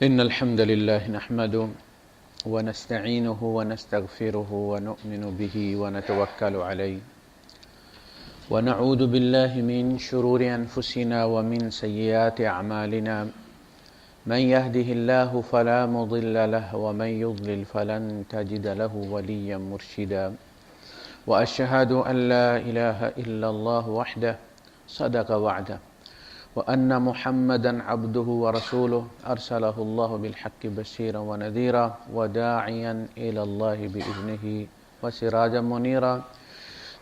إن الحمد لله نحمده ونستعينه ونستغفره ونؤمن به ونتوكل عليه ونعوذ بالله من شرور أنفسنا ومن سيئات أعمالنا من يهده الله فلا مضل له ومن يضلل فلن تجد له وليا مرشدا وأشهد أن لا إله إلا الله وحده صدق وعده وأن محمدا عبده ورسوله أرسله الله بالحق بشيرا ونذيرا وداعيا إلى الله بإذنه وسراجا منيرا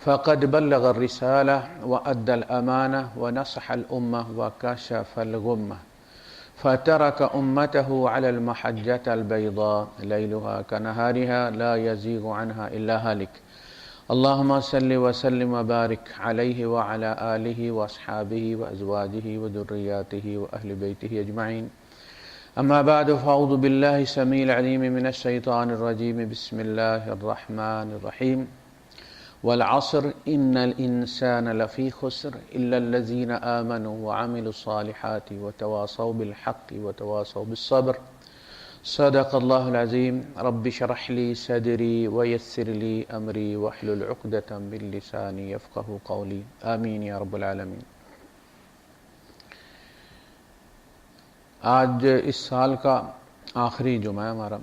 فقد بلغ الرسالة وأدى الأمانة ونصح الأمة وكشف الغمة فترك أمته على المحجة البيضاء ليلها كنهارها لا يزيغ عنها إلا هالك اللهم صل وسلم وبارك عليه وعلى آله وأصحابه وأزواجه وذرياته وأهل بيته أجمعين أما بعد فأعوذ بالله السميع العليم من الشيطان الرجيم بسم الله الرحمن الرحيم والعصر إن الإنسان لفي خسر إلا الذين آمنوا وعملوا الصالحات وتواصوا بالحق وتواصوا بالصبر صدق الله العظيم رب اشرح لي صدري ويسر لي أمري واحلل عقدة من لساني يفقهوا قولي آمين يا رب العالمين۔ آج اس سال کا آخری جمعہ ہے ہمارا،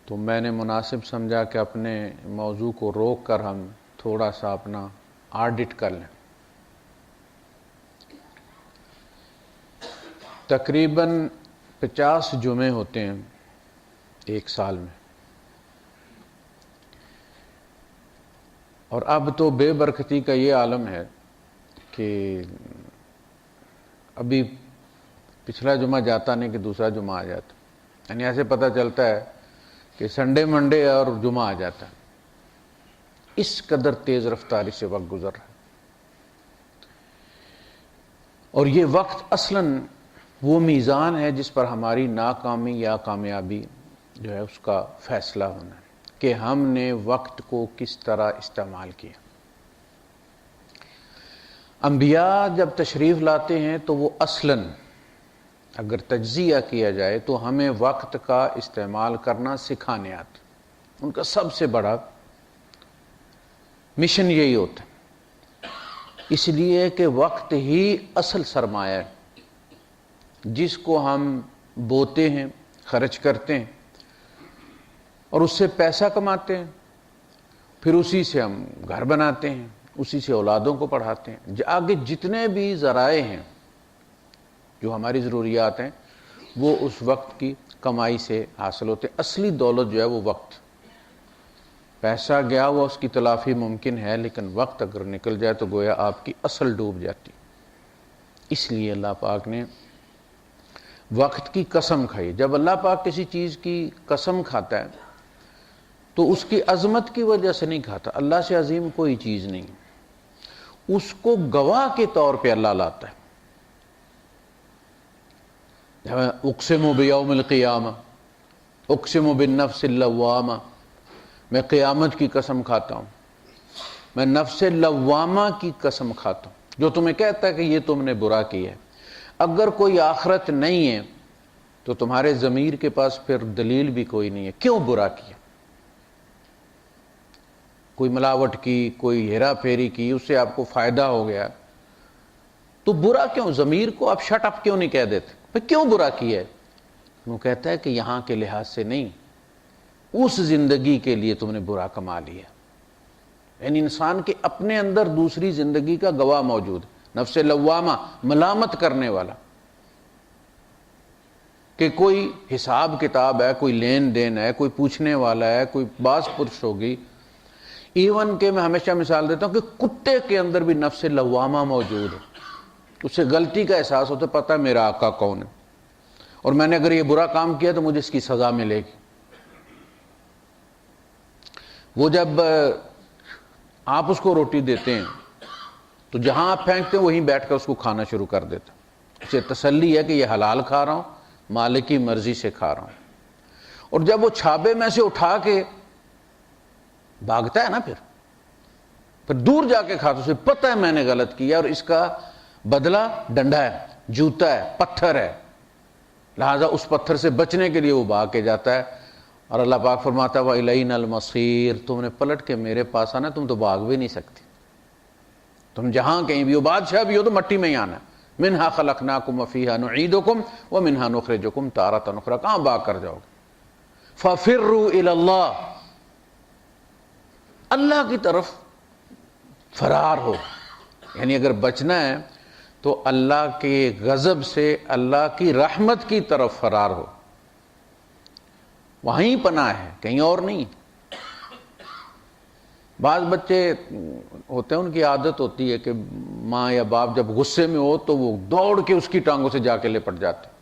تو میں نے مناسب سمجھا کہ اپنے موضوع کو روک کر ہم تھوڑا سا اپنا آڈٹ کر لیں۔ تقریباً 50 جمعے ہوتے ہیں ایک سال میں، اور اب تو بے برکتی کا یہ عالم ہے کہ ابھی پچھلا جمعہ جاتا نہیں کہ دوسرا جمعہ آ جاتا، یعنی ایسے پتہ چلتا ہے کہ سنڈے منڈے اور جمعہ آ جاتا ہے۔ اس قدر تیز رفتاری سے وقت گزر رہا ہے، اور یہ وقت اصلاً وہ میزان ہے جس پر ہماری ناکامی یا کامیابی جو ہے اس کا فیصلہ ہونا ہے کہ ہم نے وقت کو کس طرح استعمال کیا۔ انبیاء جب تشریف لاتے ہیں تو وہ اصلاً اگر تجزیہ کیا جائے تو ہمیں وقت کا استعمال کرنا سکھانے آتے، ان کا سب سے بڑا مشن یہی ہوتا ہے، اس لیے کہ وقت ہی اصل سرمایہ ہے جس کو ہم بوتے ہیں، خرچ کرتے ہیں اور اس سے پیسہ کماتے ہیں، پھر اسی سے ہم گھر بناتے ہیں، اسی سے اولادوں کو پڑھاتے ہیں، آگے جتنے بھی ذرائع ہیں جو ہماری ضروریات ہیں وہ اس وقت کی کمائی سے حاصل ہوتے ہیں۔ اصلی دولت جو ہے وہ وقت، پیسہ گیا ہوا اس کی تلافی ممکن ہے، لیکن وقت اگر نکل جائے تو گویا آپ کی اصل ڈوب جاتی۔ اس لیے اللہ پاک نے وقت کی قسم کھائی۔ جب اللہ پاک کسی چیز کی قسم کھاتا ہے تو اس کی عظمت کی وجہ سے نہیں کھاتا، اللہ سے عظیم کوئی چیز نہیں، اس کو گواہ کے طور پہ اللہ لاتا ہے۔ اقسم بیوم القیامہ، اقسم بالنفس اللوامہ، میں قیامت کی قسم کھاتا ہوں، میں نفس لوامہ کی قسم کھاتا ہوں جو تمہیں کہتا ہے کہ یہ تم نے برا کیا ہے۔ اگر کوئی آخرت نہیں ہے تو تمہارے ضمیر کے پاس پھر دلیل بھی کوئی نہیں ہے کیوں برا کیا۔ کوئی ملاوٹ کی، کوئی ہیرا پھیری کی، اس سے آپ کو فائدہ ہو گیا تو برا کیوں؟ ضمیر کو آپ شٹ اپ کیوں نہیں کہہ دیتے؟ پھر کیوں برا کیا ہے؟ وہ کہتا ہے کہ یہاں کے لحاظ سے نہیں، اس زندگی کے لیے تم نے برا کما لیا۔ یعنی انسان کے اپنے اندر دوسری زندگی کا گواہ موجود ہے، نفس لوامہ، ملامت کرنے والا، کہ کوئی حساب کتاب ہے، کوئی لین دین ہے، کوئی پوچھنے والا ہے، کوئی باز پرس ہوگی۔ ایون کہ میں ہمیشہ مثال دیتا ہوں کہ کتے کے اندر بھی نفس لوامہ موجود ہے، اسے غلطی کا احساس ہوتا ہے، پتہ ہے میرا آقا کون ہے اور میں نے اگر یہ برا کام کیا تو مجھے اس کی سزا ملے گی۔ وہ جب آپ اس کو روٹی دیتے ہیں تو جہاں آپ پھینکتے ہیں وہیں بیٹھ کر اس کو کھانا شروع کر دیتا، اسے تسلی ہے کہ یہ حلال کھا رہا ہوں، مالک کی مرضی سے کھا رہا ہوں۔ اور جب وہ چھابے میں سے اٹھا کے بھاگتا ہے نا، پھر دور جا کے کھاتا، اسے پتہ ہے میں نے غلط کیا اور اس کا بدلہ ڈنڈا ہے، جوتا ہے، پتھر ہے، لہذا اس پتھر سے بچنے کے لیے وہ بھاگ کے جاتا ہے، اور اللہ پاک فرماتا ہے وَإِلَيْنَا الْمَصِيرُ، تم نے پلٹ کے میرے پاس آنا، تم تو بھاگ بھی نہیں سکتے، تم جہاں کہیں بھی ہو، بادشاہ بھی ہو تو مٹی میں ہی آنا۔ مِنْهَا خَلَقْنَاكُمْ وَفِيهَا نُعِيدُكُمْ وَمِنْهَا نُخْرِجُكُمْ تَارَةً أُخْرَىٰ، کہاں بھاگ کر جاؤ گے؟ فَفِرُّوا إِلَى اللَّهِ، اللہ کی طرف فرار ہو، یعنی اگر بچنا ہے تو اللہ کے غضب سے، اللہ کی رحمت کی طرف فرار ہو، وہیں پناہ ہے، کہیں اور نہیں۔ بعض بچے ہوتے ہیں، ان کی عادت ہوتی ہے کہ ماں یا باپ جب غصے میں ہو تو وہ دوڑ کے اس کی ٹانگوں سے جا کے لپٹ جاتے ہیں،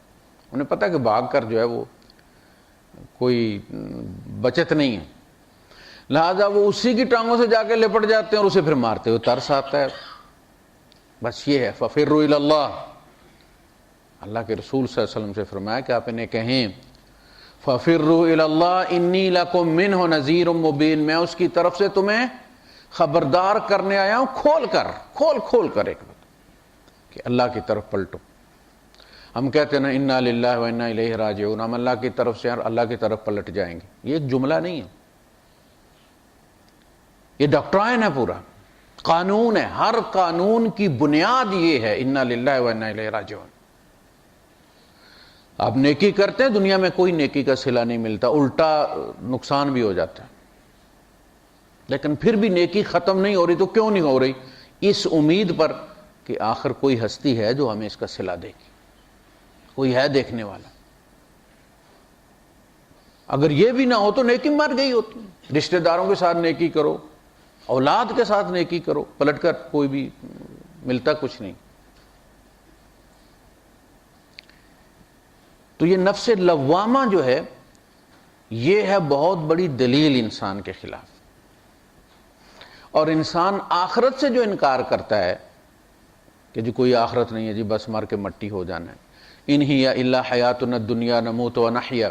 انہیں پتہ ہے کہ بھاگ کر جو ہے وہ کوئی بچت نہیں ہے، لہذا وہ اسی کی ٹانگوں سے جا کے لپٹ جاتے ہیں اور اسے پھر مارتے ہوئے ترس آتا ہے۔ بس یہ ہے فَفِرُّوا إِلَى اللَّهِ، اللہ کے رسول صلی اللہ علیہ وسلم سے فرمایا کہ آپ انہیں کہیں فَفِرُّوا إِلَى اللَّهِ إِنِّي لَكُمْ مِنْهُ نَذِيرٌ مُبِينٌ، میں اس کی طرف سے تمہیں خبردار کرنے آیا ہوں، کھول کر ایک بات کہ اللہ کی طرف پلٹو۔ ہم کہتے ہیں نا اِنَّا لِلَّهِ وَإِنَّا إِلَيْهِ رَاجِعُونَ، ہم اللہ کی طرف سے اللہ کی طرف پلٹ جائیں گے، یہ ایک جملہ نہیں ہے، یہ ڈاکٹرائن ہے، پورا قانون ہے، ہر قانون کی بنیاد یہ ہے اِنَّا لِلَّهِ وَإِنَّا إِلَيْهِ رَاجِعُونَ۔ آپ نیکی کرتے ہیں، دنیا میں کوئی نیکی کا صلہ نہیں ملتا، الٹا نقصان بھی ہو جاتا ہے، لیکن پھر بھی نیکی ختم نہیں ہو رہی، تو کیوں نہیں ہو رہی؟ اس امید پر کہ آخر کوئی ہستی ہے جو ہمیں اس کا صلہ دے گی، کوئی ہے دیکھنے والا۔ اگر یہ بھی نہ ہو تو نیکی مر گئی ہوتی، رشتہ داروں کے ساتھ نیکی کرو، اولاد کے ساتھ نیکی کرو، پلٹ کر کوئی بھی ملتا کچھ نہیں۔ تو یہ نفس لوامہ جو ہے، یہ ہے بہت بڑی دلیل انسان کے خلاف، اور انسان آخرت سے جو انکار کرتا ہے کہ جی کوئی آخرت نہیں ہے، جی بس مر کے مٹی ہو جانا ہے، ان ہی الا حیاتنا الدنیا نموت ونحیا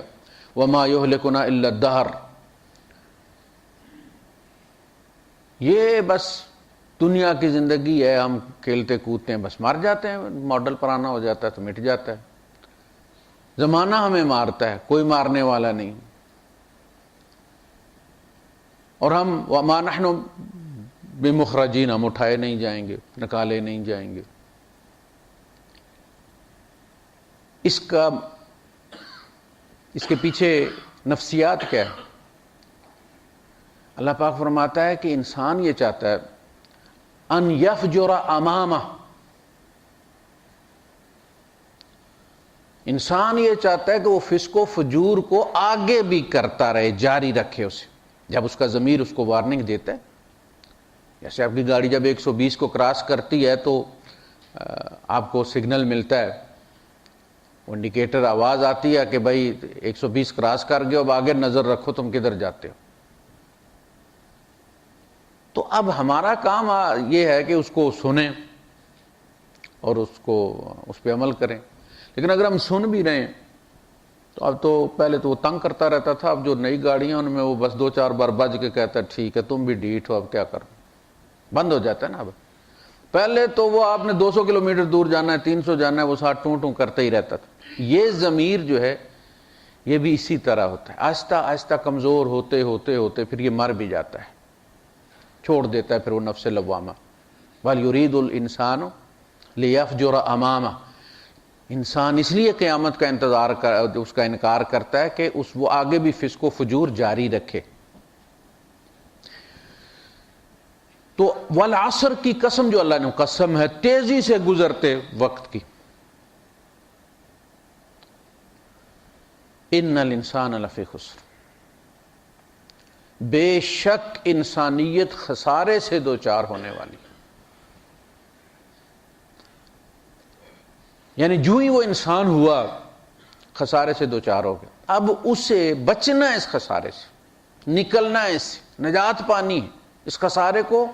وما یہلکنا الا الدہر، یہ بس دنیا کی زندگی ہے، ہم کھیلتے کودتے ہیں، بس مر جاتے ہیں، ماڈل پرانا ہو جاتا ہے تو مٹ جاتا ہے، زمانہ ہمیں مارتا ہے، کوئی مارنے والا نہیں، اور ہم وما نحن بمخرجین، ہم اٹھائے نہیں جائیں گے، نکالے نہیں جائیں گے۔ اس کے پیچھے نفسیات کیا ہے؟ اللہ پاک فرماتا ہے کہ انسان یہ چاہتا ہے ان یفجر امامہ، انسان یہ چاہتا ہے کہ وہ فسق و فجور کو آگے بھی کرتا رہے، جاری رکھے اسے، جب اس کا ضمیر اس کو وارننگ دیتا ہے، جیسے آپ کی گاڑی جب 120 کو کراس کرتی ہے تو آپ کو سگنل ملتا ہے، انڈیکیٹر آواز آتی ہے کہ بھائی 120 کراس کر گئے، اب آگے نظر رکھو تم کدھر جاتے ہو۔ تو اب ہمارا کام یہ ہے کہ اس کو سنیں اور اس پہ عمل کریں، لیکن اگر ہم سن بھی رہے ہیں تو اب تو پہلے تو وہ تنگ کرتا رہتا تھا، اب جو نئی گاڑیاں ان میں وہ بس 2-4 بار بج کے کہتا ہے ٹھیک ہے تم بھی ڈیٹ ہو، اب کیا کرو، بند ہو جاتا ہے نا۔ اب پہلے تو وہ آپ نے 200 کلومیٹر دور جانا ہے، 300 جانا ہے، وہ ساتھ ٹوں ٹوں کرتے ہی رہتا تھا۔ یہ ضمیر جو ہے یہ بھی اسی طرح ہوتا ہے، آہستہ آہستہ کمزور ہوتے ہوتے ہوتے پھر یہ مر بھی جاتا ہے، چھوڑ دیتا ہے پھر وہ نفس لوامہ۔ وَلْيُرِيدُ الْإِنسَانُ لِيَفْجُرَ أَمَامَهُ، انسان اس لیے قیامت کا اس کا انکار کرتا ہے کہ وہ آگے بھی فسق و فجور جاری رکھے۔ تو والعصر کی قسم جو اللہ نے قسم ہے تیزی سے گزرتے وقت کی، ان الانسان لفی خسر، بے شک انسانیت خسارے سے دوچار ہونے والی، یعنی جو ہی وہ انسان ہوا خسارے سے دوچار ہو گیا، اب اسے بچنا ہے، اس خسارے سے نکلنا ہے، اس سے نجات پانی ہے، اس خسارے کو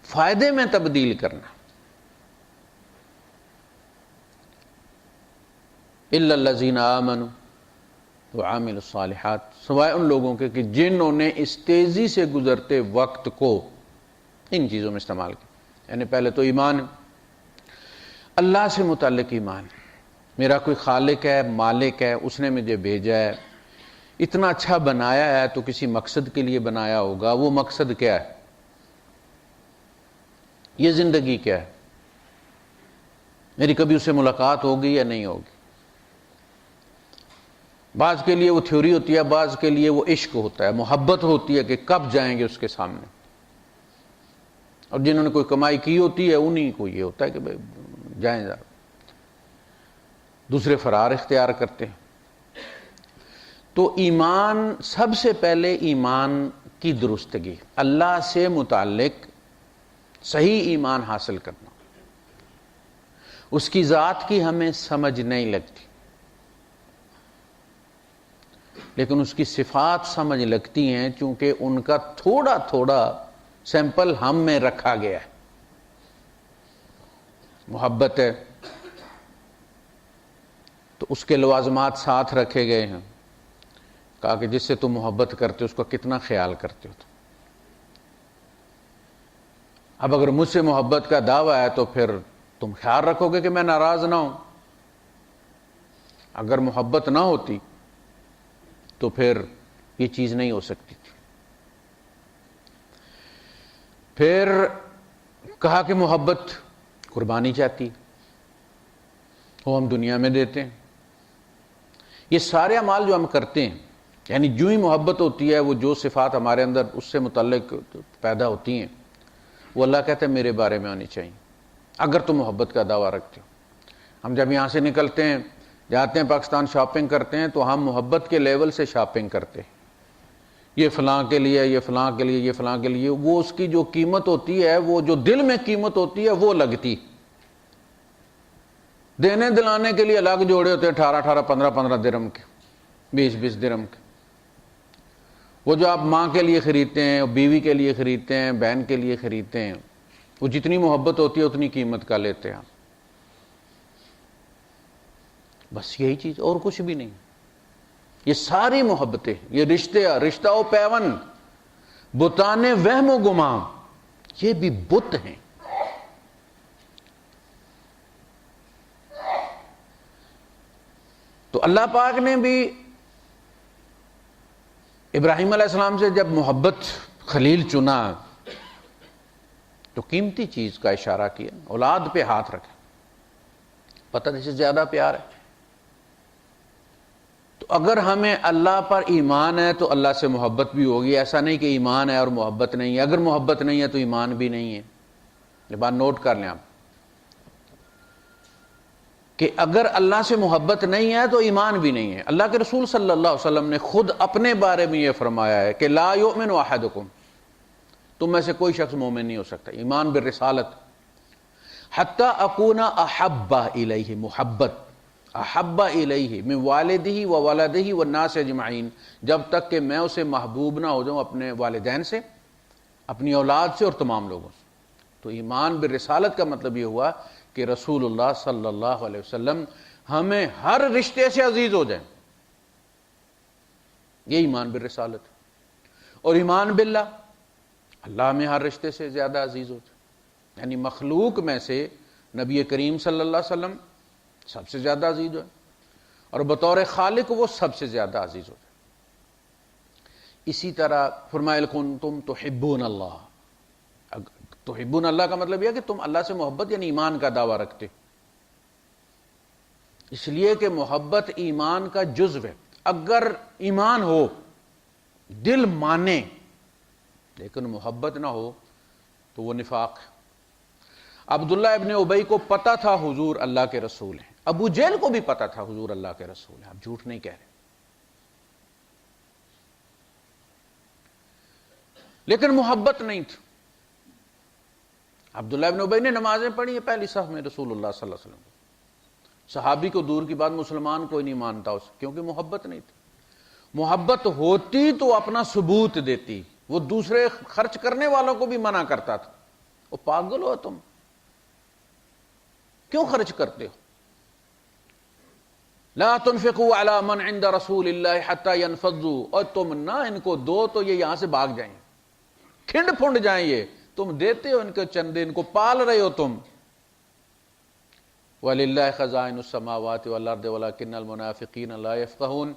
فائدے میں تبدیل کرنا۔ الا الذین آمنوا وعملوا الصالحات، سوائے ان لوگوں کے کہ جنہوں نے اس تیزی سے گزرتے وقت کو ان چیزوں میں استعمال کیا، یعنی پہلے تو ایمان، اللہ سے متعلق ایمان، میرا کوئی خالق ہے، مالک ہے، اس نے مجھے بھیجا ہے، اتنا اچھا بنایا ہے تو کسی مقصد کے لیے بنایا ہوگا۔ وہ مقصد کیا ہے؟ یہ زندگی کیا ہے؟ میری کبھی اس سے ملاقات ہوگی یا نہیں ہوگی؟ بعض کے لیے وہ تھیوری ہوتی ہے، بعض کے لیے وہ عشق ہوتا ہے، محبت ہوتی ہے کہ کب جائیں گے اس کے سامنے۔ اور جنہوں نے کوئی کمائی کی ہوتی ہے انہیں کو یہ ہوتا ہے کہ بھائی جائیں ذرا، دوسرے فرار اختیار کرتے ہیں۔ تو ایمان، سب سے پہلے ایمان کی درستگی، اللہ سے متعلق صحیح ایمان حاصل کرنا۔ اس کی ذات کی ہمیں سمجھ نہیں لگتی، لیکن اس کی صفات سمجھ لگتی ہیں، چونکہ ان کا تھوڑا تھوڑا سیمپل ہم میں رکھا گیا ہے۔ محبت ہے تو اس کے لوازمات ساتھ رکھے گئے ہیں، کہا کہ جس سے تم محبت کرتے ہو اس کا کتنا خیال کرتے ہو تم۔ اب اگر مجھ سے محبت کا دعویٰ ہے تو پھر تم خیال رکھو گے کہ میں ناراض نہ ہوں۔ اگر محبت نہ ہوتی تو پھر یہ چیز نہیں ہو سکتی تھی۔ پھر کہا کہ محبت قربانی چاہتی، وہ ہم دنیا میں دیتے ہیں۔ یہ سارے اعمال جو ہم کرتے ہیں، یعنی جو ہی محبت ہوتی ہے، وہ جو صفات ہمارے اندر اس سے متعلق پیدا ہوتی ہیں، وہ اللہ کہتا ہے میرے بارے میں آنی چاہیے، اگر تم محبت کا دعویٰ رکھتے ہو۔ ہم جب یہاں سے نکلتے ہیں، جاتے ہیں پاکستان، شاپنگ کرتے ہیں، تو ہم محبت کے لیول سے شاپنگ کرتے ہیں، یہ فلاں کے لیے، یہ فلاں کے لیے، یہ فلاں کے لیے۔ وہ اس کی جو قیمت ہوتی ہے، وہ جو دل میں قیمت ہوتی ہے وہ لگتی۔ دینے دلانے کے لیے الگ جوڑے ہوتے ہیں، 18 15 درہم کے، 20 درہم کے۔ وہ جو آپ ماں کے لیے خریدتے ہیں، بیوی کے لیے خریدتے ہیں، بہن کے لیے خریدتے ہیں، وہ جتنی محبت ہوتی ہے اتنی قیمت کا لیتے ہیں۔ بس یہی چیز، اور کچھ بھی نہیں۔ یہ ساری محبتیں، یہ رشتہ و پیون، بتانے وہم و گمان، یہ بھی بت ہیں۔ تو اللہ پاک نے بھی ابراہیم علیہ السلام سے جب محبت خلیل چنا تو قیمتی چیز کا اشارہ کیا، اولاد پہ ہاتھ رکھا، پتہ نہیں سے زیادہ پیار ہے۔ تو اگر ہمیں اللہ پر ایمان ہے تو اللہ سے محبت بھی ہوگی۔ ایسا نہیں کہ ایمان ہے اور محبت نہیں ہے، اگر محبت نہیں ہے تو ایمان بھی نہیں ہے۔ یہ بات نوٹ کر لیں آپ کہ اگر اللہ سے محبت نہیں ہے تو ایمان بھی نہیں ہے۔ اللہ کے رسول صلی اللہ علیہ وسلم نے خود اپنے بارے میں یہ فرمایا ہے کہ لا یؤمن احدکم، تم میں سے کوئی شخص مومن نہیں ہو سکتا، ایمان بالرسالت، حتی اکون احب الیہ، محبت احب الیہ من والدہ و ولدہ والناس اجمعین، جب تک کہ میں اسے محبوب نہ ہو جاؤں اپنے والدین سے، اپنی اولاد سے اور تمام لوگوں سے۔ تو ایمان بالرسالت کا مطلب یہ ہوا کہ رسول اللہ صلی اللہ علیہ وسلم ہمیں ہر رشتے سے عزیز ہو جائیں، یہ ایمان بالرسالت۔ اور ایمان باللہ، اللہ میں ہر رشتے سے زیادہ عزیز ہو جائے، یعنی مخلوق میں سے نبی کریم صلی اللہ علیہ وسلم سب سے زیادہ عزیز ہو، اور بطور خالق وہ سب سے زیادہ عزیز ہو جائے۔ اسی طرح فرمایا کنتم تحبون اللہ، تحبون اللہ کا مطلب یہ ہے کہ تم اللہ سے محبت یعنی ایمان کا دعویٰ رکھتے، اس لیے کہ محبت ایمان کا جزو ہے۔ اگر ایمان ہو، دل مانے، لیکن محبت نہ ہو تو وہ نفاق ہے۔ عبداللہ ابن ابی کو پتا تھا حضور اللہ کے رسول ہیں، ابو جہل کو بھی پتا تھا حضور اللہ کے رسول ہیں، آپ جھوٹ نہیں کہہ رہے، لیکن محبت نہیں تھی۔ عبداللہ ابن ابی نے نمازیں پڑھی ہیں پہلی صف میں رسول اللہ صلی اللہ علیہ وسلم، صحابی کو دور کی بات، مسلمان کوئی نہیں مانتا اسے، کیونکہ محبت نہیں تھی۔ محبت ہوتی تو اپنا ثبوت دیتی، وہ دوسرے خرچ کرنے والوں کو بھی منع کرتا تھا، وہ پاگل ہو تم، کیوں خرچ کرتے ہو؟ لا تنفقوا علی من عند رسول اللہ حتی ينفضوا، اور تم نہ ان کو دو تو یہ یہاں سے بھاگ جائیں، کھنڈ پھنڈ جائیں، یہ تم دیتے ہو ان کے چندے، ان کو پال رہے ہو تم، وَلِلَّهِ خَزَائِنُ السَّمَاوَاتِ وَالْأَرْضِ وَلَكِنَّ الْمُنَافِقِينَ لَا يَفْقَهُونَ۔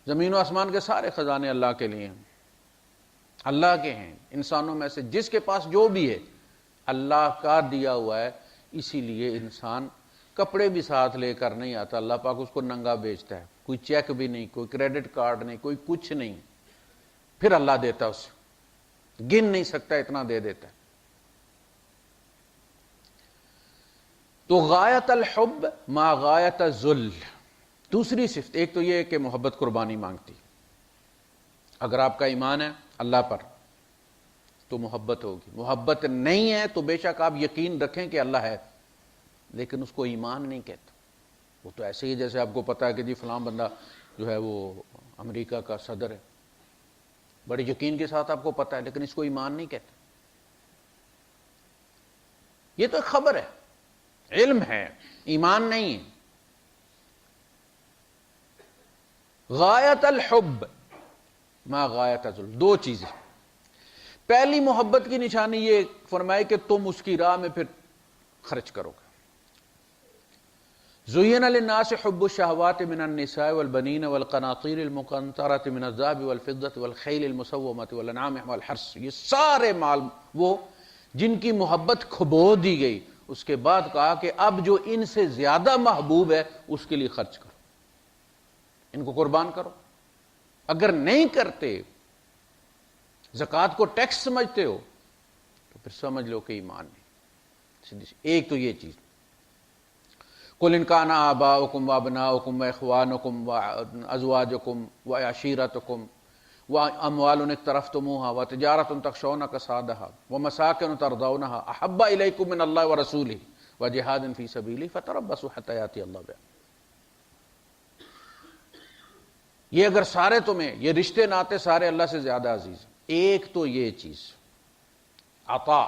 زمین و آسمان کے سارے خزانے اللہ کے لیے ہیں، اللہ کے ہیں۔ انسانوں میں سے جس کے پاس جو بھی ہے اللہ کا دیا ہوا ہے، اسی لیے انسان کپڑے بھی ساتھ لے کر نہیں آتا، اللہ پاک اس کو ننگا بیچتا ہے، کوئی چیک بھی نہیں، کوئی کریڈٹ کارڈ نہیں، کوئی کچھ نہیں، پھر اللہ دیتا اسے، گن نہیں سکتا اتنا دے دیتا ہے۔ تو غایت الحب ما غایت الذل، دوسری صفت، ایک تو یہ ہے کہ محبت قربانی مانگتی، اگر آپ کا ایمان ہے اللہ پر تو محبت ہوگی، محبت نہیں ہے تو بے شک آپ یقین رکھیں کہ اللہ ہے، لیکن اس کو ایمان نہیں کہتا۔ وہ تو ایسے ہی جیسے آپ کو پتا ہے کہ جی فلاں بندہ جو ہے وہ امریکہ کا صدر ہے، بڑے یقین کے ساتھ آپ کو پتا ہے، لیکن اس کو ایمان نہیں کہتا۔ یہ تو ایک خبر ہے، علم ہے، ایمان نہیں ہے۔ غایت الحب ما غایت الذل، دو چیزیں۔ پہلی محبت کی نشانی یہ فرمائے کہ تم اس کی راہ میں پھر خرچ کرو گے۔ زُيِّنَ لِلنَّاسِ حُبُّ الشَّهَوَاتِ مِنَ النِّسَاءِ وَالْبَنِينَ وَالْقَنَاطِيرِ الْمُقَنطَرَةِ مِنَ الذَّهَبِ وَالْفِضَّةِ وَالْخَيْلِ الْمُسَوَّمَةِ وَالْأَنْعَامِ وَالْحَرْثِ، یہ سارے مال وہ جن کی محبت کھبو دی گئی، اس کے بعد کہا کہ اب جو ان سے زیادہ محبوب ہے اس کے لیے خرچ کرو، ان کو قربان کرو۔ اگر نہیں کرتے، زکوٰۃ کو ٹیکس سمجھتے ہو، تو پھر سمجھ لو کہ ایمان نہیں۔ ایک تو یہ چیز، قُلْ إِنْ كَانَ آبَاؤُكُمْ وَأَبْنَاؤُكُمْ وَإِخْوَانُكُمْ وَأَزْوَاجُكُمْ وَعَشِيرَتُكُمْ وَأَمْوَالٌ اقْتَرَفْتُمُوهَا وَتِجَارَةٌ تَخْشَوْنَ كَسَادَهَا وَمَسَاكِنُ تَرْضَوْنَهَا أَحَبَّ إِلَيْكُم مِّنَ اللَّهِ وَرَسُولِهِ وَجِهَادٍ فِي سَبِيلِهِ فَتَرَبَّصُوا حَتَّىٰ يَأْتِيَ اللَّهُ بِأَمْرِهِ۔ یہ اگر سارے تمہیں، یہ رشتے ناتے سارے اللہ سے زیادہ عزیز ہیں۔ ایک تو یہ چیز عطا،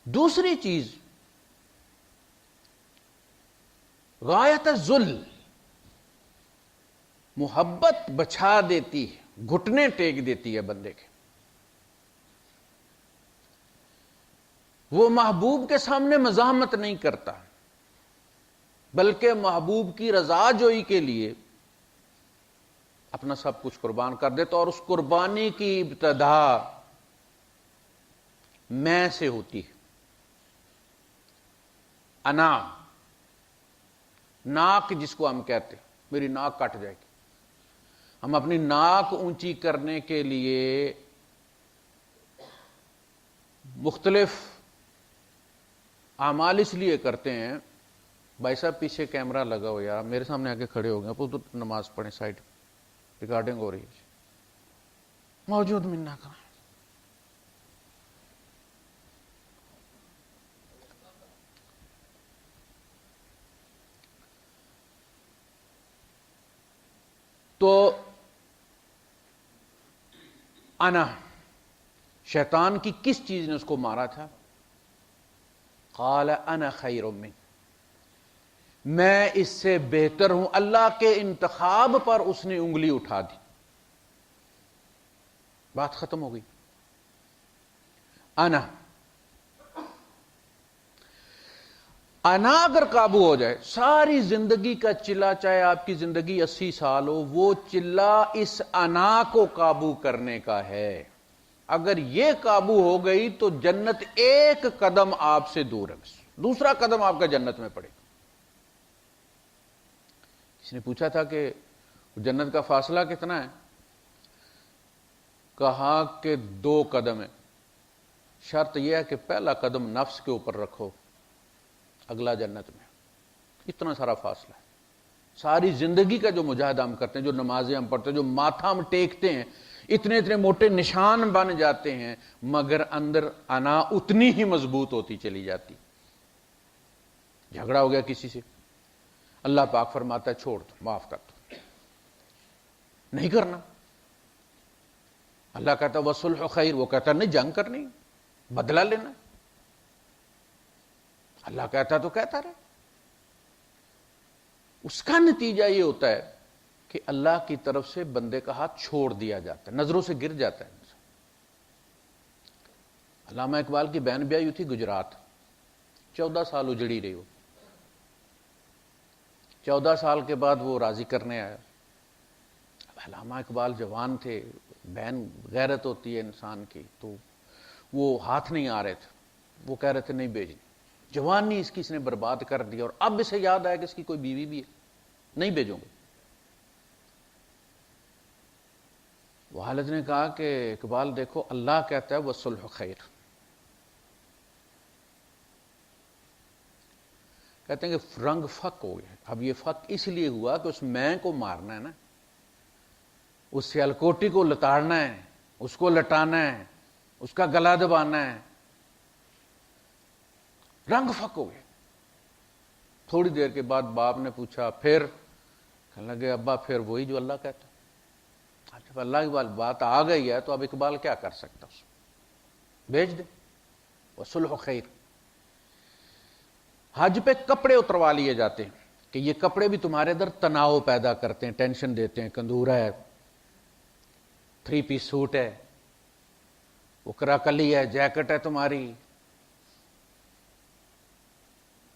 دوسری چیز غایت الذل، محبت بچھا دیتی ہے، گھٹنے ٹیک دیتی ہے بندے کے۔ وہ محبوب کے سامنے مزاحمت نہیں کرتا، بلکہ محبوب کی رضا جوئی کے لیے اپنا سب کچھ قربان کر دیتا، اور اس قربانی کی ابتدا میں سے ہوتی ہے۔ انا، ناک جس کو ہم کہتے ہیں، میری ناک کٹ جائے گی، ہم اپنی ناک اونچی کرنے کے لیے مختلف اعمال اس لیے کرتے ہیں۔ بھائی صاحب پیچھے کیمرہ لگا ہو، یار میرے سامنے آ کے کھڑے ہو گئے، آپ تو نماز پڑھیں، سائڈ ریکارڈنگ ہو رہی ہے، موجود منا کریں۔ تو انا، شیطان کی کس چیز نے اس کو مارا تھا؟ قال انا خیر منہ، میں اس سے بہتر ہوں۔ اللہ کے انتخاب پر اس نے انگلی اٹھا دی، بات ختم ہو گئی۔ انا اگر قابو ہو جائے، ساری زندگی کا چلا، چاہے آپ کی زندگی 80 سال ہو، وہ چلا اس انا کو قابو کرنے کا ہے۔ اگر یہ قابو ہو گئی تو جنت ایک قدم آپ سے دور ہے، بس دوسرا قدم آپ کا جنت میں پڑے گا۔ کسی نے پوچھا تھا کہ جنت کا فاصلہ کتنا ہے؟ کہا کہ 2 قدم ہے، شرط یہ ہے کہ پہلا قدم نفس کے اوپر رکھو، اگلا جنت میں۔ اتنا سارا فاصلہ ہے۔ ساری زندگی کا جو مجاہدہ ہم کرتے ہیں، جو نمازیں ہم پڑھتے ہیں، جو ماتھا ہم ٹیکتے ہیں، اتنے موٹے نشان بن جاتے ہیں، مگر اندر انا اتنی ہی مضبوط ہوتی چلی جاتی۔ جھگڑا ہو گیا کسی سے، اللہ پاک فرماتا ہے چھوڑ دو، معاف کر دو، نہیں کرنا۔ اللہ کہتا ہے وصلح خیر، وہ کہتا ہے نہیں، جنگ کرنی، بدلہ لینا۔ اللہ کہتا تو کہتا رہے۔ اس کا نتیجہ یہ ہوتا ہے کہ اللہ کی طرف سے بندے کا ہاتھ چھوڑ دیا جاتا ہے، نظروں سے گر جاتا ہے۔ علامہ اقبال کی بہن بیائی ہوئی تھی گجرات، 14 سال اجڑی رہی وہ، 14 سال کے بعد وہ راضی کرنے آیا۔ علامہ اقبال جوان تھے، بہن غیرت ہوتی ہے انسان کی، تو وہ ہاتھ نہیں آ رہے تھے، وہ کہہ رہے تھے نہیں بھیجنی، جوانی اس نے برباد کر دی، اور اب اسے یاد آیا کہ اس کی کوئی بیوی بھی ہے، نہیں بھیجوں گے۔ والد نے کہا کہ اقبال دیکھو اللہ کہتا ہے وَالصُّلْحُ خیر، کہتے ہیں کہ رنگ فک ہو گیا۔ اب یہ فک اس لیے ہوا کہ اس میں کو مارنا ہے نا، اس سیالکوٹی کو لتاڑنا ہے، اس کو لٹانا ہے، اس کا گلا دبانا ہے، رنگ فک ہو گیا۔ تھوڑی دیر کے بعد باپ نے پوچھا پھر، کہنے لگے ابا پھر وہی جو اللہ کہتا ہے۔ جب اللہ کی بات آ گئی ہے تو اب اقبال کیا کر سکتا، اس بھیج دے، وَالصُّلْحُ خیر۔ حج پہ کپڑے اتروا لیے جاتے ہیں کہ یہ کپڑے بھی تمہارے اندر تناؤ پیدا کرتے ہیں، ٹینشن دیتے ہیں، کندورا ہے، 3 پیس سوٹ ہے، اکرا کلی ہے، جیکٹ ہے تمہاری،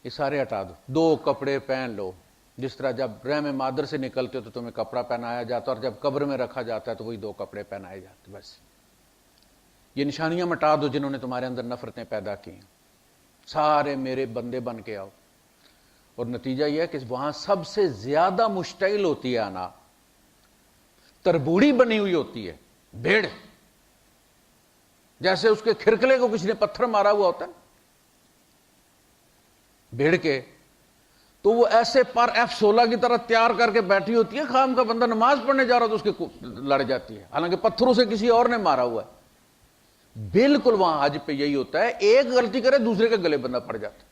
یہ سارے ہٹا دو، 2 کپڑے پہن لو۔ جس طرح جب رحم مادر سے نکلتے ہو تو تمہیں کپڑا پہنایا جاتا ہے، اور جب قبر میں رکھا جاتا ہے تو وہی 2 کپڑے پہنائے جاتے، بس یہ نشانیاں مٹا دو جنہوں نے تمہارے اندر نفرتیں پیدا کی ہیں، سارے میرے بندے بن کے آؤ۔ اور نتیجہ یہ ہے کہ وہاں سب سے زیادہ مشتعل ہوتی ہے انا، تربوڑی بنی ہوئی ہوتی ہے، بھیڑ، جیسے اس کے کھرکلے کو کسی نے پتھر مارا ہوا ہوتا ہے بھیڑ کے، تو وہ ایسے پر F-16 کی طرح تیار کر کے بیٹھی ہوتی ہے، خام کا بندہ نماز پڑھنے جا رہا تو اس کے لڑ جاتی ہے، حالانکہ پتھروں سے کسی اور نے مارا ہوا ہے۔ بالکل وہاں حج پہ یہی ہوتا ہے، ایک غلطی کرے دوسرے کے گلے بندہ پڑ جاتا ہے،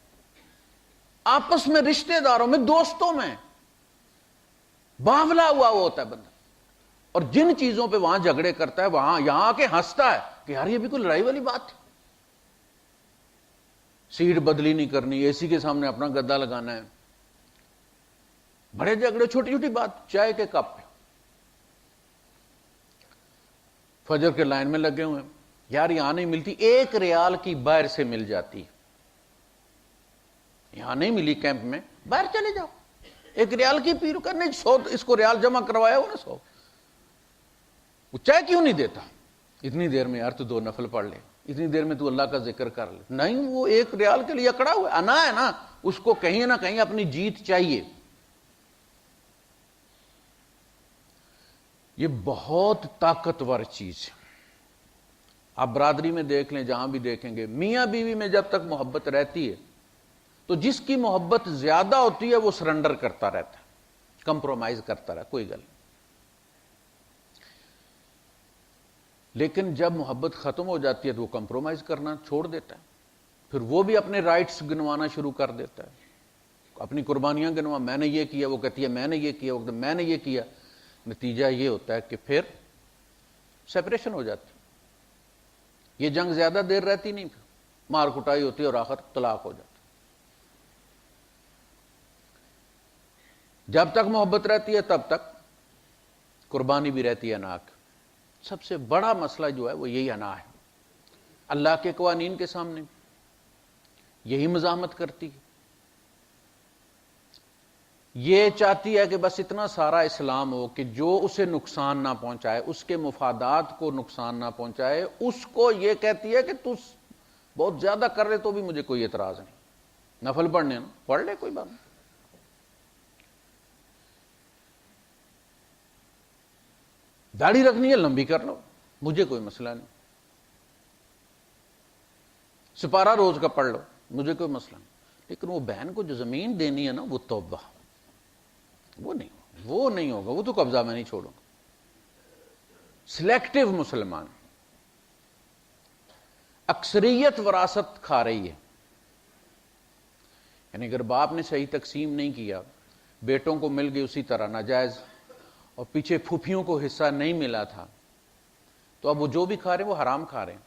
آپس میں، رشتہ داروں میں، دوستوں میں باولا ہوا ہوتا ہے بندہ، اور جن چیزوں پہ وہاں جھگڑے کرتا ہے وہاں یہاں آ کے ہنستا ہے کہ یار یہ بھی کوئی لڑائی والی بات تھی، سیٹ بدلی نہیں کرنی، اے سی کے سامنے اپنا گدا لگانا ہے، بڑے جھگڑے چھوٹی چھوٹی بات، چائے کے کپ پہ، فجر کے لائن میں لگے ہوئے ہیں، یار یہاں نہیں ملتی، 1 ریال کی باہر سے مل جاتی، یہاں نہیں ملی کیمپ میں، باہر چلے جاؤ، 1 ریال کی پیر کرنے 100، اس کو ریال جمع کروایا ہو نا 100، وہ چائے کیوں نہیں دیتا؟ اتنی دیر میں یار تو 2 نفل پڑھ لے، اتنی دیر میں تو اللہ کا ذکر کر لے، نہیں، وہ 1 ریال کے لیے اکڑا ہوا ہے، انا ہے نا، اس کو کہیں نہ کہیں اپنی جیت چاہیے۔ یہ بہت طاقتور چیز ہے، آپ برادری میں دیکھ لیں، جہاں بھی دیکھیں گے، میاں بیوی میں جب تک محبت رہتی ہے تو جس کی محبت زیادہ ہوتی ہے وہ سرنڈر کرتا رہتا ہے، کمپرومائز کرتا رہتا، کوئی گل، لیکن جب محبت ختم ہو جاتی ہے تو وہ کمپرومائز کرنا چھوڑ دیتا ہے، پھر وہ بھی اپنے رائٹس گنوانا شروع کر دیتا ہے، اپنی قربانیاں گنوا، میں نے یہ کیا، وہ کہتی ہے میں نے یہ کیا، وہ میں نے یہ کیا، نتیجہ یہ ہوتا ہے کہ پھر سیپریشن ہو جاتی، یہ جنگ زیادہ دیر رہتی نہیں، پھر مار کٹائی ہوتی ہے اور آخر طلاق ہو جاتی۔ جب تک محبت رہتی ہے تب تک قربانی بھی رہتی ہے انا کی۔ سب سے بڑا مسئلہ جو ہے وہ یہی انا ہے، اللہ کے قوانین کے سامنے یہی مزاحمت کرتی ہے، یہ چاہتی ہے کہ بس اتنا سارا اسلام ہو کہ جو اسے نقصان نہ پہنچائے، اس کے مفادات کو نقصان نہ پہنچائے، اس کو یہ کہتی ہے کہ تو بہت زیادہ کر رہے تو بھی مجھے کوئی اعتراض نہیں، نفل پڑھنے نا پڑھ لے، کوئی بات نہیں، داڑھی رکھنی ہے لمبی کر لو، مجھے کوئی مسئلہ نہیں، سپارہ روز کا پڑھ لو، مجھے کوئی مسئلہ نہیں، لیکن وہ بہن کو جو زمین دینی ہے نا، وہ توبہ، وہ نہیں ہوگا، وہ تو قبضہ میں نہیں چھوڑوں گا۔ سلیکٹو مسلمان، اکثریت وراثت کھا رہی ہے، یعنی اگر باپ نے صحیح تقسیم نہیں کیا، بیٹوں کو مل گئی اسی طرح ناجائز، اور پیچھے پھوپھیوں کو حصہ نہیں ملا تھا، تو اب وہ جو بھی کھا رہے ہیں وہ حرام کھا رہے ہیں،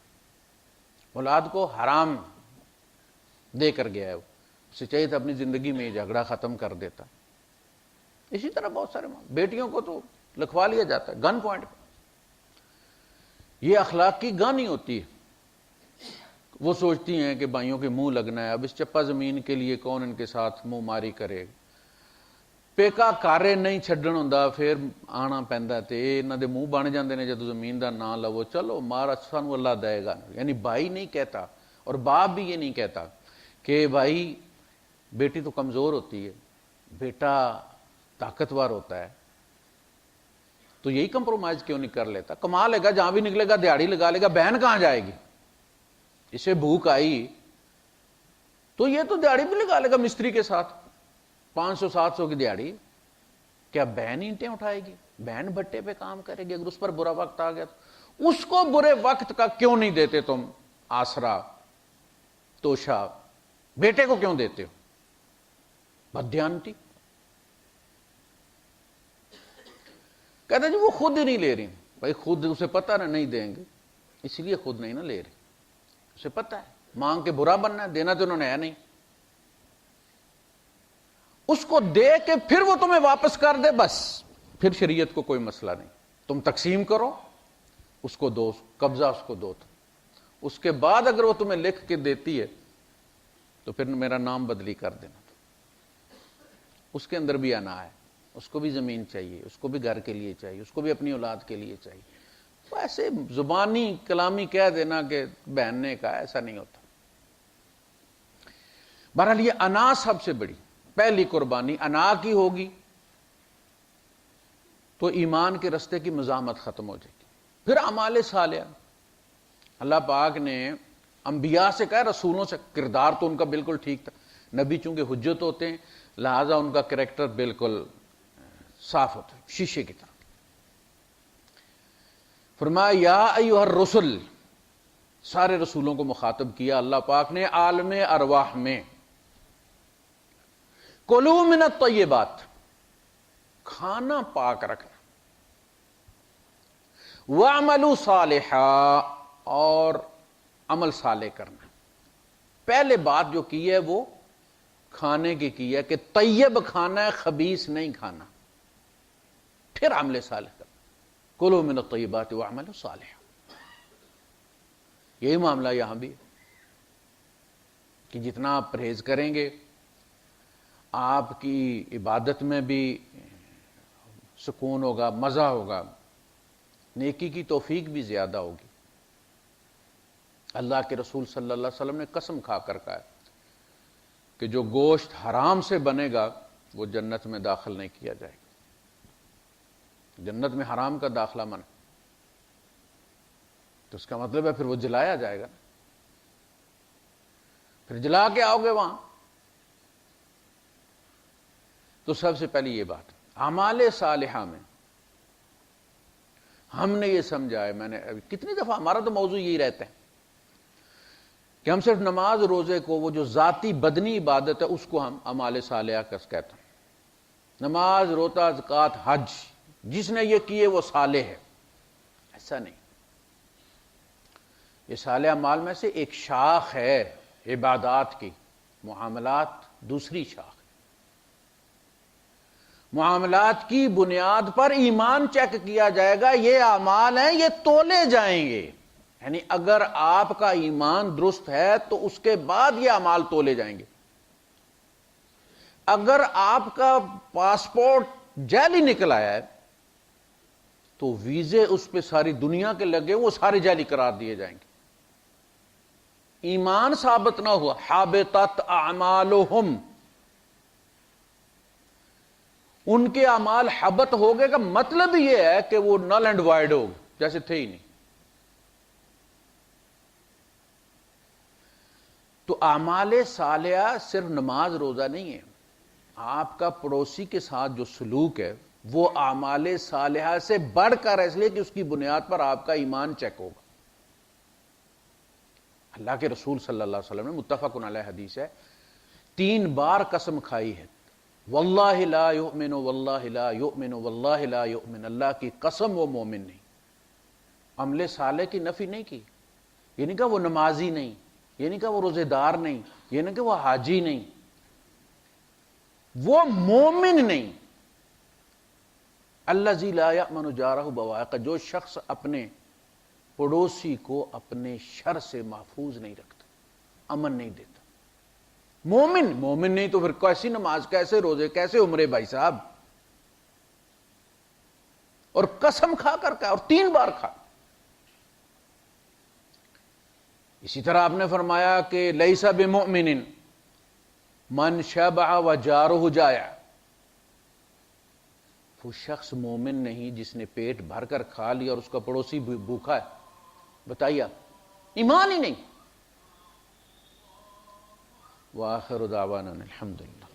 اولاد کو حرام دے کر گیا ہے، اسے چاہیے تھا اپنی زندگی میں یہ جھگڑا ختم کر دیتا۔ اسی طرح بہت سارے بیٹیوں کو تو لکھوا لیا جاتا ہے گن پوائنٹ پہ، یہ اخلاق کی گانی ہوتی ہے، وہ سوچتی ہیں کہ بھائیوں کے منہ لگنا ہے، اب اس چپا زمین کے لیے کون ان کے ساتھ منہ ماری کرے، پیکا کارے نہیں چھڈن ہوندا پھر آنا پیندا تے انہاں دے منہ بن جاندے نے جدوں زمین دا نام لو، چلو مارا سانو اللہ دے گا۔ یعنی بھائی نہیں کہتا اور باپ بھی یہ نہیں کہتا کہ بھائی بیٹی تو کمزور ہوتی ہے، بیٹا طاقتور ہوتا ہے، تو یہی کمپرومائز کیوں نہیں کر لیتا؟ کما لے گا، جہاں بھی نکلے گا دیہڑی لگا لے گا، بہن کہاں جائے گی؟ اسے بھوک آئی تو یہ تو دیہڑی بھی لگا لے گا مستری کے ساتھ، 500-700 کی دیہڑی، کیا بہن اینٹیں اٹھائے گی؟ بہن بھٹے پہ کام کرے گی؟ اگر اس پر برا وقت آ گیا تو اس کو برے وقت کا کیوں نہیں دیتے تم آسرا توشا؟ بیٹے کو کیوں دیتے ہو؟ بددھیانتی۔ کہتے جی وہ خود ہی نہیں لے رہی۔ بھائی خود اسے پتہ نہ نہیں دیں گے، اس لیے خود نہیں نہ لے رہی، اسے پتہ ہے مانگ کے برا بننا ہے، دینا تو انہوں نے ہے نہیں، اس کو دے کے پھر وہ تمہیں واپس کر دے، بس پھر شریعت کو کوئی مسئلہ نہیں، تم تقسیم کرو، اس کو دو، قبضہ اس کو دو، اس کے بعد اگر وہ تمہیں لکھ کے دیتی ہے تو پھر میرا نام بدلی کر دینا۔ اس کے اندر بھی انا ہے، اس کو بھی زمین چاہیے، اس کو بھی گھر کے لیے چاہیے، اس کو بھی اپنی اولاد کے لیے چاہیے۔ تو ایسے زبانی کلامی کہہ دینا کہ بہن نے کہا، ایسا نہیں ہوتا۔ بہرحال یہ انا سب سے بڑی پہلی قربانی انا کی ہوگی تو ایمان کے رستے کی مزاحمت ختم ہو جائے گی۔ پھر اعمال صالحہ، اللہ پاک نے انبیاء سے کہا، رسولوں سے، کردار تو ان کا بالکل ٹھیک تھا، نبی چونکہ حجت ہوتے ہیں لہذا ان کا کریکٹر بالکل صاف ہوتا ہے، شیشے کی طرح۔ فرمایا یا ایھا الرسل، سارے رسولوں کو مخاطب کیا اللہ پاک نے عالم ارواح میں، کلوا من الطیبات، کھانا پاک رکھنا، واعملوا صالحا، اور عمل صالح کرنا۔ پہلے بات جو کی ہے وہ کھانے کی ہے کہ طیب کھانا ہے، خبیث نہیں کھانا، پھر عمل صالح کرنا، کلوا من الطیبات واعملوا صالحا۔ یہی معاملہ یہاں بھی ہے کہ جتنا آپ پرہیز کریں گے آپ کی عبادت میں بھی سکون ہوگا، مزہ ہوگا، نیکی کی توفیق بھی زیادہ ہوگی۔ اللہ کے رسول صلی اللہ علیہ وسلم نے قسم کھا کر کہا کہ جو گوشت حرام سے بنے گا وہ جنت میں داخل نہیں کیا جائے گا۔ جنت میں حرام کا داخلہ منع، تو اس کا مطلب ہے پھر وہ جلایا جائے گا، پھر جلا کے آؤ گے وہاں۔ تو سب سے پہلی یہ بات اعمال صالحہ میں ہم نے یہ سمجھا ہے، میں نے کتنی دفعہ، ہمارا تو موضوع یہی رہتا ہے کہ ہم صرف نماز روزے کو، وہ جو ذاتی بدنی عبادت ہے اس کو ہم اعمال صالحہ کہتے ہیں۔ نماز، روزہ، زکوٰۃ، حج، جس نے یہ کیے وہ صالح ہے، ایسا نہیں۔ یہ صالح اعمال میں سے ایک شاخ ہے عبادات کی، معاملات دوسری شاخ۔ معاملات کی بنیاد پر ایمان چیک کیا جائے گا، یہ اعمال ہیں یہ تولے جائیں گے، یعنی اگر آپ کا ایمان درست ہے تو اس کے بعد یہ اعمال تولے جائیں گے۔ اگر آپ کا پاسپورٹ جعلی نکل آیا ہے تو ویزے اس پہ ساری دنیا کے لگے وہ سارے جعلی قرار دیے جائیں گے۔ ایمان ثابت نہ ہوا، حابطت اعمالہم، ان کے اعمال حبط ہو گئے کا مطلب یہ ہے کہ وہ نل اینڈ وائڈ ہو گئے، جیسے تھے ہی نہیں۔ تو اعمال صالحہ صرف نماز روزہ نہیں ہے، آپ کا پڑوسی کے ساتھ جو سلوک ہے وہ اعمال صالحہ سے بڑھ کر ہے، اس لیے کہ اس کی بنیاد پر آپ کا ایمان چیک ہوگا۔ اللہ کے رسول صلی اللہ علیہ وسلم نے، متفق علیہ حدیث ہے، 3 بار قسم کھائی ہے، واللہ لا یؤمن، واللہ لا یؤمن، واللہ لا یؤمن، اللہ کی قسم وہ مومن نہیں۔ عمل صالح کی نفی نہیں کی، یہ نہیں کہا وہ نمازی نہیں، یہ نہیں کہا وہ روزے دار نہیں، یہ نہیں کہ وہ حاجی نہیں، وہ مومن نہیں۔ الذی لا یأمن جارہ بوائقہ، جو شخص اپنے پڑوسی کو اپنے شر سے محفوظ نہیں رکھتا۔ امن نہیں دیتا۔ مومن نہیں تو پھر کیسی نماز، کیسے روزے، کیسے عمرے بھائی صاحب؟ اور قسم کھا کر کا، اور 3 بار کھا۔ اسی طرح آپ نے فرمایا کہ لیس بمؤمن من شبع وجارہ جائع، وہ شخص مومن نہیں جس نے پیٹ بھر کر کھا لیا اور اس کا پڑوسی بھوکا ہے۔ بتائیے آپ، ایمان ہی نہیں۔ وآخر دعوانا الحمدللہ۔